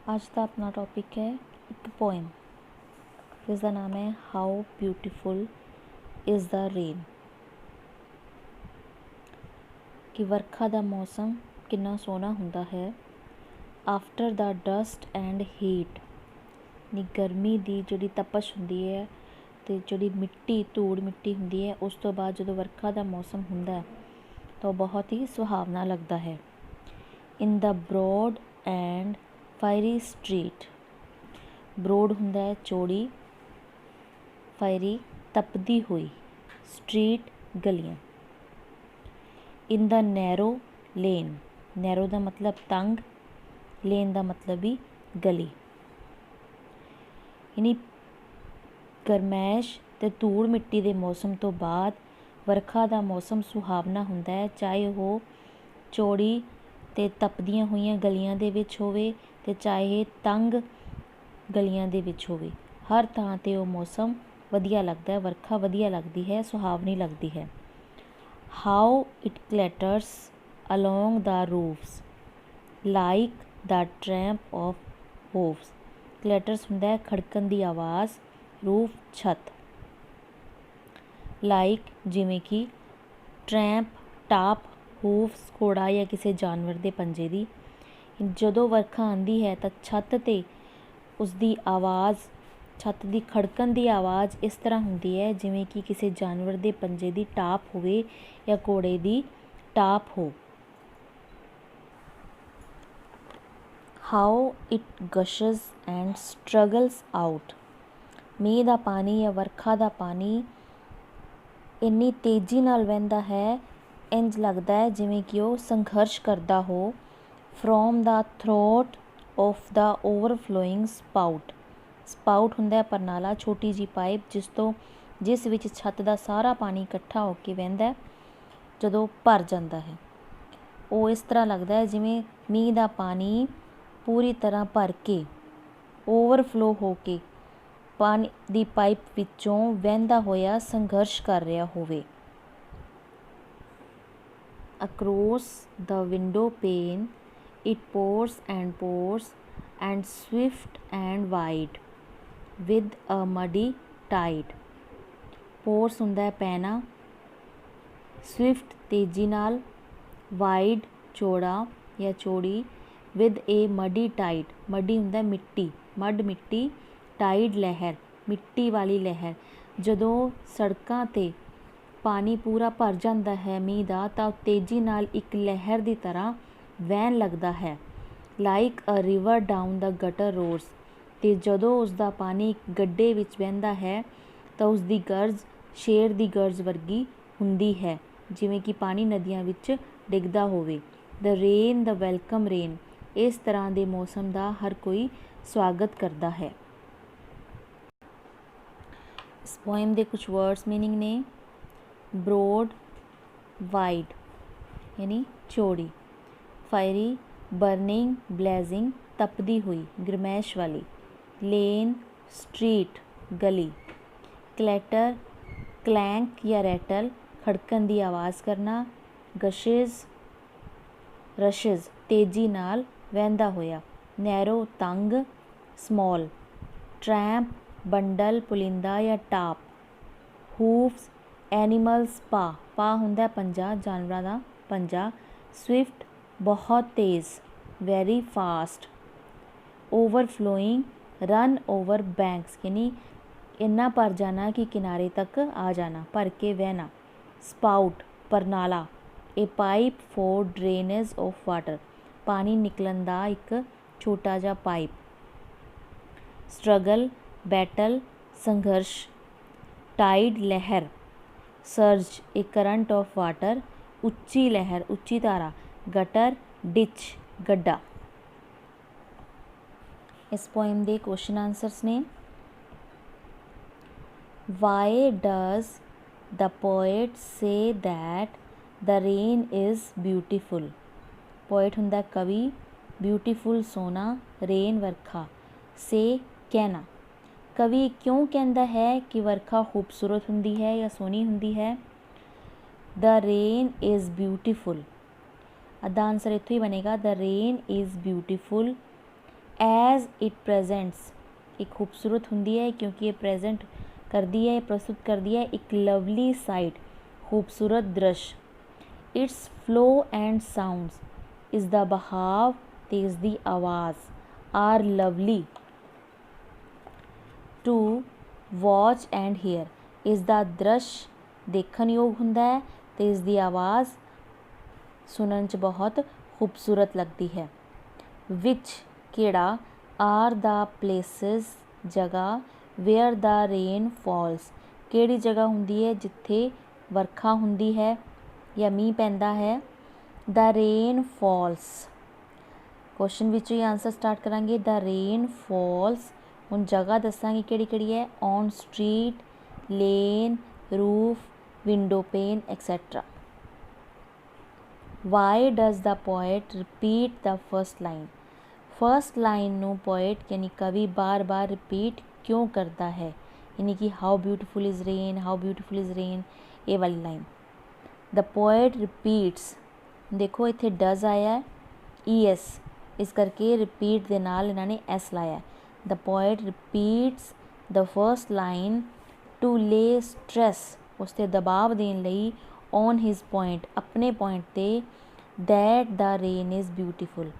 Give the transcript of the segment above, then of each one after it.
आज का अपना टॉपिक है एक पोएम जिसका नाम है how beautiful is the rain. कि वर्खा ਦਾ मौसम कितना सोहना ਹੁੰਦਾ है। After the dust and heat नी गर्मी ਦੀ ਜਿਹੜੀ ਤਪਸ਼ ਹੁੰਦੀ ਹੈ ਤੇ ਜਿਹੜੀ ਮਿੱਟੀ ਧੂੜ ਮਿੱਟੀ ਹੁੰਦੀ ਹੈ ਉਸ ਤੋਂ ਬਾਅਦ ਜਦੋਂ ਵਰਖਾ ਦਾ ਮੌਸਮ ਹੁੰਦਾ ਤਾਂ ਬਹੁਤ ਹੀ ਸੁਹਾਵਣਾ ਲੱਗਦਾ ਹੈ। ਇਨ ਦ ਬਰੋਡ ਐਂਡ ਫਾਇਰੀ ਸਟਰੀਟ ਬਰੋਡ ਹੁੰਦਾ ਹੈ ਚੌੜੀ, ਫਾਇਰੀ ਤਪਦੀ ਹੋਈ, ਸਟਰੀਟ ਗਲੀਆਂ। ਇਨ ਦ ਨੈਰੋ ਲੇਨ, ਨੈਰੋ ਦਾ ਮਤਲਬ ਤੰਗ, ਲੇਨ ਦਾ ਮਤਲਬ ਵੀ ਗਲੀ। ਯਾਨੀ ਗਰਮੈਸ਼ ਅਤੇ ਧੂੜ ਮਿੱਟੀ ਦੇ ਮੌਸਮ ਤੋਂ ਬਾਅਦ ਵਰਖਾ ਦਾ ਮੌਸਮ ਸੁਹਾਵਣਾ ਹੁੰਦਾ ਹੈ, ਚਾਹੇ ਉਹ ਚੌੜੀ ਅਤੇ ਤਪਦੀਆਂ ਹੋਈਆਂ ਗਲੀਆਂ ਦੇ ਵਿੱਚ ਹੋਵੇ ਅਤੇ ਚਾਹੇ ਤੰਗ ਗਲੀਆਂ ਦੇ ਵਿੱਚ ਹੋਵੇ। ਹਰ ਥਾਂ 'ਤੇ ਉਹ ਮੌਸਮ ਵਧੀਆ ਲੱਗਦਾ ਹੈ, ਵਰਖਾ ਵਧੀਆ ਲੱਗਦੀ ਹੈ, ਸੁਹਾਵਣੀ ਲੱਗਦੀ ਹੈ। How it clatters along the roofs like the tramp of hoofs. Clatters ਹੁੰਦਾ ਹੈ ਖੜਕਣ ਦੀ ਆਵਾਜ਼, ਰੂਫ ਛੱਤ। ਲਾਈਕ ਜਿਵੇਂ ਕਿ, ਟਰੈਂਪ ਟਾਪ, ਹੂਫਸ ਘੋੜਾ ਜਾਂ ਕਿਸੇ ਜਾਨਵਰ ਦੇ ਪੰਜੇ ਦੀ। ਜਦੋਂ ਵਰਖਾ ਆਉਂਦੀ ਹੈ ਤਾਂ ਛੱਤ 'ਤੇ ਉਸਦੀ ਆਵਾਜ਼, ਛੱਤ ਦੀ ਖੜਕਣ ਦੀ ਆਵਾਜ਼ ਇਸ ਤਰ੍ਹਾਂ ਹੁੰਦੀ ਹੈ ਜਿਵੇਂ ਕਿ ਕਿਸੇ ਜਾਨਵਰ ਦੇ ਪੰਜੇ ਦੀ ਟਾਪ ਹੋਵੇ ਜਾਂ ਘੋੜੇ ਦੀ ਟਾਪ ਹੋ। How it gushes and struggles out. ਮੀਂਹ ਦਾ ਪਾਣੀ ਜਾਂ ਵਰਖਾ ਦਾ ਪਾਣੀ ਇੰਨੀ ਤੇਜ਼ੀ ਨਾਲ ਵਹਿੰਦਾ ਹੈ, ਇੰਝ ਲੱਗਦਾ ਹੈ ਜਿਵੇਂ ਕਿ ਉਹ ਸੰਘਰਸ਼ ਕਰਦਾ ਹੋ। ਫਰੋਮ ਦਾ ਥਰੋਟ ਆਫ ਦਾ ਓਵਰਫਲੋਇੰਗ ਸਪਾਊਟ। ਸਪਾਊਟ ਹੁੰਦਾ ਹੈ ਪਰਨਾਲਾ, ਛੋਟੀ ਜਿਹੀ ਪਾਈਪ ਜਿਸ ਵਿੱਚ ਛੱਤ ਦਾ ਸਾਰਾ ਪਾਣੀ ਇਕੱਠਾ ਹੋ ਕੇ ਵਹਿੰਦਾ ਜਦੋਂ ਭਰ ਜਾਂਦਾ ਹੈ। ਉਹ ਇਸ ਤਰ੍ਹਾਂ ਲੱਗਦਾ ਹੈ ਜਿਵੇਂ ਮੀਂਹ ਦਾ ਪਾਣੀ ਪੂਰੀ ਤਰ੍ਹਾਂ ਭਰ ਕੇ, ਓਵਰਫਲੋ ਹੋ ਕੇ ਪਾਣੀ ਦੀ ਪਾਈਪ ਵਿੱਚੋਂ ਵਹਿੰਦਾ ਹੋਇਆ ਸੰਘਰਸ਼ ਕਰ ਰਿਹਾ ਹੋਵੇ। Across the window pane it pours and swift and wide with a muddy tide. Pours ਹੁੰਦਾ ਹੈ ਪੈਣਾ, ਸਵਿਫਟ ਤੇਜ਼ੀ ਨਾਲ, ਵਾਈਡ ਚੌੜਾ ਜਾਂ ਚੌੜੀ, ਵਿਦ ਏ ਮਡੀ ਟਾਈਡ, ਮਡੀ ਹੁੰਦਾ ਮਿੱਟੀ, ਮੱਡ ਮਿੱਟੀ, ਟਾਈਡ ਲਹਿਰ, ਮਿੱਟੀ ਵਾਲੀ ਲਹਿਰ। ਜਦੋਂ ਸੜਕਾਂ 'ਤੇ ਪਾਣੀ ਪੂਰਾ ਭਰ ਜਾਂਦਾ ਹੈ ਮੀਂਹ ਦਾ ਤਾਂ ਤੇਜ਼ੀ ਨਾਲ ਇੱਕ ਲਹਿਰ ਦੀ ਤਰ੍ਹਾਂ ਵਹਿਣ ਲੱਗਦਾ ਹੈ। Like a river down the gutter roads. ਅਤੇ ਜਦੋਂ ਉਸਦਾ ਪਾਣੀ ਇੱਕ ਗੱਡੇ ਵਿੱਚ ਵਹਿੰਦਾ ਹੈ ਤਾਂ ਉਸਦੀ ਗਰਜ ਸ਼ੇਰ ਦੀ ਗਰਜ ਵਰਗੀ ਹੁੰਦੀ ਹੈ, ਜਿਵੇਂ ਕਿ ਪਾਣੀ ਨਦੀਆਂ ਵਿੱਚ ਡਿੱਗਦਾ ਹੋਵੇ। ਦ ਰੇਨ ਦਾ ਵੈਲਕਮ ਰੇਨ। ਇਸ ਤਰ੍ਹਾਂ ਦੇ ਮੌਸਮ ਦਾ ਹਰ ਕੋਈ ਸਵਾਗਤ ਕਰਦਾ ਹੈ। ਇਸ ਪੋਇਮ ਦੇ ਕੁਝ ਵਰਡਸ ਮੀਨਿੰਗ ਨੇ। ਬਰੋਡ, ਵਾਈਡ ਯਾਨੀ ਚੌੜੀ। ਫਾਇਰੀ, ਬਰਨਿੰਗ, ਬਲੇਜ਼ਿੰਗ ਤਪਦੀ ਹੋਈ, ਗਰਮੈਸ਼ ਵਾਲੀ। ਲੇਨ, ਸਟਰੀਟ ਗਲੀ। ਕਲੈਟਰ, ਕਲੈਂਕ ਜਾਂ ਰੈਟਲ ਖੜਕਣ ਦੀ ਆਵਾਜ਼ ਕਰਨਾ। ਗਸ਼ਿਜ਼, ਰਸ਼ਿਜ਼ ਤੇਜ਼ੀ ਨਾਲ ਵਹਿੰਦਾ ਹੋਇਆ। ਨੈਰੋ ਤੰਗ, ਸਮੌਲ। ਟਰੈਂਪ ਬੰਡਲ, ਪੁਲਿੰਦਾ ਜਾਂ ਟਾਪ। ਹੂਫਸ ਐਨੀਮਲਸ ਪਾ, ਪਾ ਹੁੰਦਾ ਪੰਜਾ, ਜਾਨਵਰਾਂ ਦਾ ਪੰਜਾ। ਸਵਿਫਟ ਬਹੁਤ ਤੇਜ਼, very fast. Overflowing run over banks ਯਾਨੀ ਇੰਨਾ ਭਰ ਜਾਣਾ ਕਿ ਕਿਨਾਰੇ ਤੱਕ ਆ ਜਾਣਾ, ਭਰ ਕੇ ਵਹਿਣਾ। ਸਪਾਊਟ ਪਰਨਾਲਾ, a pipe for drainage of water, ਪਾਣੀ ਨਿਕਲਣ ਦਾ ਇੱਕ ਛੋਟਾ ਜਿਹਾ ਪਾਈਪ। ਸਟਰਗਲ ਬੈਟਲ, ਸੰਘਰਸ਼। ਟਾਈਡ ਲਹਿਰ। Surge a current of water, ਉੱਚੀ ਲਹਿਰ, ਉੱਚੀ ਧਾਰਾ। ਗਟਰ ਡਿਚ ਗੱਡਾ। ਇਸ ਪੋਇਮ ਦੇ ਕੁਐਸਚਨ ਆਨਸਰਸ ਨੇ। Why does the poet say that the rain is beautiful. Poet ਹੁੰਦਾ ਕਵੀ, ਬਿਊਟੀਫੁਲ ਸੋਹਣਾ, ਰੇਨ ਵਰਖਾ, ਸੇ ਕਹਿਣਾ। ਕਵੀ ਕਿਉਂ ਕਹਿੰਦਾ ਹੈ ਕਿ ਵਰਖਾ ਖੂਬਸੂਰਤ ਹੁੰਦੀ ਹੈ ਜਾਂ ਸੋਹਣੀ ਹੁੰਦੀ ਹੈ। ਦ ਰੇਨ ਇਜ਼ ਬਿਊਟੀਫੁਲ, ਅੱਧਾ ਆਨਸਰ ਇੱਥੋਂ ਹੀ ਬਣੇਗਾ। The rain is beautiful as it presents, ਇਹ ਖੂਬਸੂਰਤ ਹੁੰਦੀ ਹੈ ਕਿਉਂਕਿ ਇਹ ਪ੍ਰੈਜੈਂਟ ਕਰਦੀ ਹੈ, ਪ੍ਰस्तुत ਕਰਦੀ ਹੈ ਇੱਕ ਲਵਲੀ ਸਾਈਟ, ਖੂਬਸੂਰਤ ਦ੍ਰਿਸ਼। ਇਟਸ ਫਲੋ ਐਂਡ ਸਾਊਂਡਸ, ਇਸ ਦਾ ਬਹਾਵ ਅਤੇ ਇਸ ਦੀ ਆਵਾਜ਼ are lovely to watch and hear, ਇਸ ਦਾ ਦ੍ਰਿਸ਼ ਦੇਖਣਯੋਗ ਹੁੰਦਾ ਹੈ ਅਤੇ ਇਸ ਦੀ ਆਵਾਜ਼ ਸੁਣਨ 'ਚ ਬਹੁਤ ਖੂਬਸੂਰਤ ਲੱਗਦੀ ਹੈ। ਵਿਚ ਕਿਹੜਾ ਆਰ ਦਾ ਪਲੇਸਿਸ ਜਗ੍ਹਾ ਵੇਅਰ ਦਾ ਰੇਨ ਫਾਲਸ, ਕਿਹੜੀ ਜਗ੍ਹਾ ਹੁੰਦੀ ਹੈ ਜਿੱਥੇ ਵਰਖਾ ਹੁੰਦੀ ਹੈ ਜਾਂ ਮੀਂਹ ਪੈਂਦਾ ਹੈ। ਦਾ ਰੇਨ ਫਾਲਸ, ਕੁਐਸਚਨ ਵਿੱਚੋਂ ਹੀ ਆਨਸਰ ਸਟਾਰਟ ਕਰਾਂਗੇ। ਦਾ ਰੇਨ ਫਾਲਸ, ਹੁਣ ਜਗ੍ਹਾ ਦੱਸਾਂਗੇ ਕਿਹੜੀ ਕਿਹੜੀ ਹੈ। On street, lane, roof, window pane etcetera. Why does the poet repeat the first line, first line ਨੂੰ ਪੋਇਟ ਯਾਨੀ ਕਵੀ ਬਾਰ-ਬਾਰ ਰਿਪੀਟ ਕਿਉਂ ਕਰਦਾ ਹੈ, ਯਾਨੀ ਕਿ how beautiful is rain, how beautiful is rain, ਇਹ ਵਾਲੀ ਲਾਈਨ। ਦ ਪੋਇਟ ਰਿਪੀਟਸ, ਦੇਖੋ ਇੱਥੇ ਡਜ਼ ਆਇਆ ES, ਇਸ ਕਰਕੇ ਰਿਪੀਟ ਦੇ ਨਾਲ ਇਹਨਾਂ ਨੇ S ਲਾਇਆ। The poet repeats the first line to lay stress, ਉਸ 'ਤੇ ਦਬਾਅ ਦੇਣ ਲਈ, ਔਨ ਹਿਜ਼ ਪੁਆਇੰਟ, ਆਪਣੇ ਪੁਆਇੰਟ 'ਤੇ, that the rain is beautiful,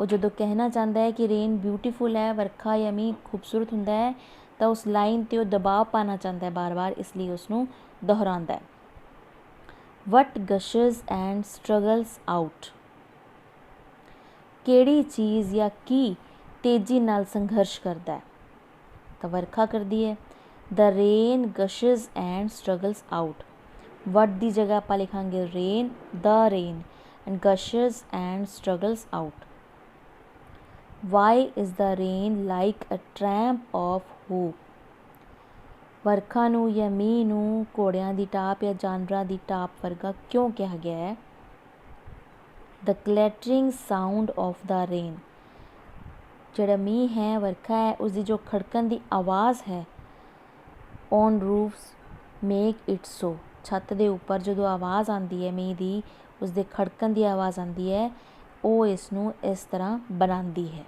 ਉਹ ਜਦੋਂ ਕਹਿਣਾ ਚਾਹੁੰਦਾ ਹੈ ਕਿ ਰੇਨ ਬਿਊਟੀਫੁਲ ਹੈ, ਵਰਖਾ ਜਾਂ ਮੀਂਹ ਖੂਬਸੂਰਤ ਹੁੰਦਾ ਹੈ, ਤਾਂ ਉਸ ਲਾਈਨ 'ਤੇ ਉਹ ਦਬਾਅ ਪਾਉਣਾ ਚਾਹੁੰਦਾ ਹੈ ਬਾਰ-ਬਾਰ, ਇਸ ਲਈ ਉਸਨੂੰ ਦੁਹਰਾਉਂਦਾ ਹੈ। ਵਟ ਗਸ਼ਜ਼ ਐਂਡ ਸਟਰਗਲਸ ਆਊਟ, ਕਿਹੜੀ ਚੀਜ਼ ਜਾਂ ਕੀ ਤੇਜ਼ੀ ਨਾਲ ਸੰਘਰਸ਼ ਕਰਦਾ ਹੈ, ਤਾਂ ਵਰਖਾ ਕਰਦੀ ਹੈ। The rain gushes and struggles out, what ਦੀ ਜਗ੍ਹਾ ਆਪਾਂ ਲਿਖਾਂਗੇ rain, the rain, and gushes and struggles out. Why is the rain like a tramp of hoofs, ਵਰਖਾ ਨੂੰ ਜਾਂ ਮੀਂਹ ਨੂੰ ਘੋੜਿਆਂ ਦੀ ਟਾਪ ਜਾਂ ਜਾਨਵਰਾਂ ਦੀ ਟਾਪ ਵਰਗਾ ਕਿਉਂ ਕਿਹਾ ਗਿਆ ਹੈ। ਦ ਕਲੈਟਰਿੰਗ ਸਾਊਂਡ ਆਫ ਦਾ ਰੇਨ, ਜਿਹੜਾ ਮੀਂਹ ਹੈ, ਵਰਖਾ ਹੈ, ਉਸਦੀ ਜੋ ਖੜਕਣ ਦੀ ਆਵਾਜ਼ ਹੈ, ਔਨ ਰੂਫਸ ਮੇਕ ਇਟ ਸੋ, ਛੱਤ ਦੇ ਉੱਪਰ ਜਦੋਂ ਆਵਾਜ਼ ਆਉਂਦੀ ਹੈ ਮੀਂਹ ਦੀ, ਉਸਦੇ ਖੜਕਣ ਦੀ ਆਵਾਜ਼ ਆਉਂਦੀ ਹੈ, ਉਹ ਇਸ ਨੂੰ ਇਸ ਤਰ੍ਹਾਂ ਬਣਾਉਂਦੀ ਹੈ।